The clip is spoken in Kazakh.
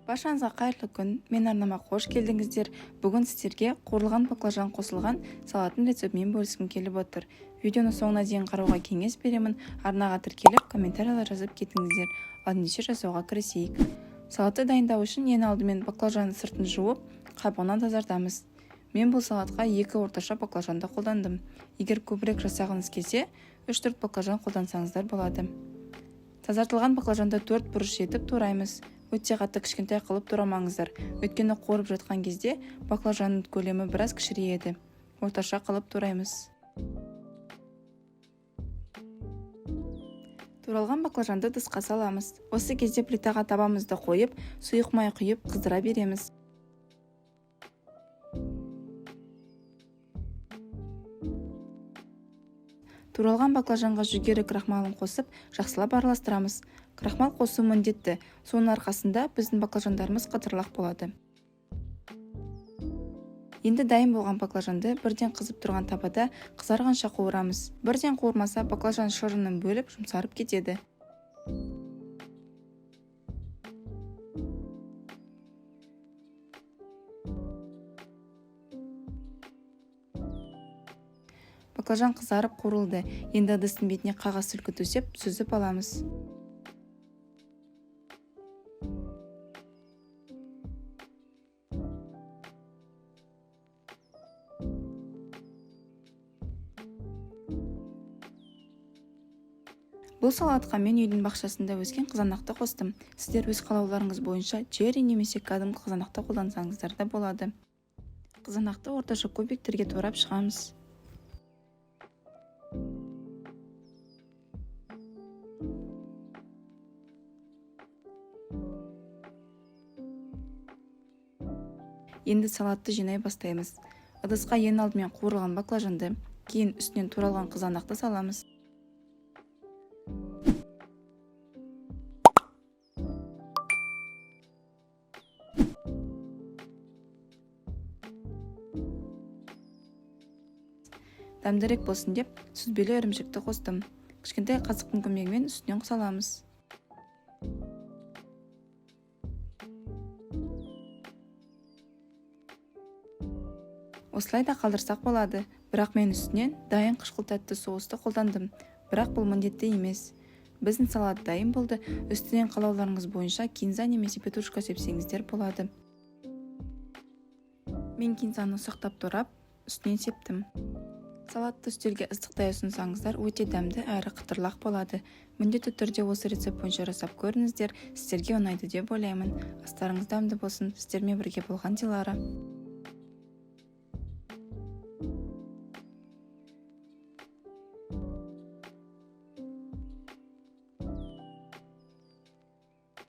Баршаңызға қайырлы күн. Мен арнама қош келдіңіздер. Бүгін сіздерге қуырылған баклажан қосылған салаттың рецептімен бөліскім келіп отыр. Видеоны соңына дейін қарауға кеңес беремін. Арнаға тіркеліп, комментариялар жазып кетіңіздер. Ал ендеше жасауға кірісейік. Салатты дайындау үшін ең алдымен баклажанның сыртын жуып, қабығынан тазартамыз. Мен бұл салатқа 2 орташа баклажанды қолдандым. Егер көбірек жасағыңыз келсе, 3-4 баклажан қолдансаңыздар болады. Тазартылған баклажанды 4 бұрыш етіп тураймыз. Өте қатты кішкентай қылып турамаңыздар. Өйткені қуырып жатқан кезде баклажанның көлемі біраз кішірейеді. Орташа қылып тураймыз. Туралған баклажанды ыдысқа саламыз. Осы кезде плитаға табамызды қойып, сұйық май құйып қыздыра береміз. Туралған баклажанға жүгері крахмалын қосып, жақсылап араластырамыз. Крахмал қосу міндетті. Соның арқасында біздің баклажандарымыз қатырлақ болады. Енді дайын болған баклажанды бірден қызып тұрған табада қызарғанша қуырамыз. Бірден қуырмаса, баклажан шырынын бөліп жұмсарып кетеді. Баклажан қызарып қуырылды. Енді ыдыстың бетіне қағаз сүлгі төсеп, сүзіп аламыз. Бұл салатқа мен үйдің бақшасында өскен қызанақты қостым. Сіздер өз қалауларыңыз бойынша черри немесе кәдімгі қызанақты қолдансаңыздар да болады. Қызанақты орташа кубиктерге турап шығамыз. Енді салатты жинай бастаймыз. Ыдысқа ең алдымен қуырылған баклажанды, кейін үстінен туралған қызанақты саламыз. Дәмдірек болсын деп, сүзбелі ірімшікті қостым. Кішкентай қасықтың көмегімен үстінен саламыз. Осылай да қалдырсақ болады, бірақ мен үстінен дайын қышқыл тәтті соусты қолдандым. Бірақ бұл міндетті емес. Біздің салат дайын болды, үстінен қалауларыңыз бойынша кинза немесе петрушка сепсеңіздер болады. Мен кинзаны ұсақтап турап, үстінен септім. Салатты үстелге ыстықтай ұсынсаңыздар өте дәмді әрі қытырлақ болады. Міндетті түрде осы рецепт бойынша жасап көріңіздер, сіздерге ұнайды деп ойлаймын. Астарыңыз дәмді болсын, сіздермен бірге болған Дилара.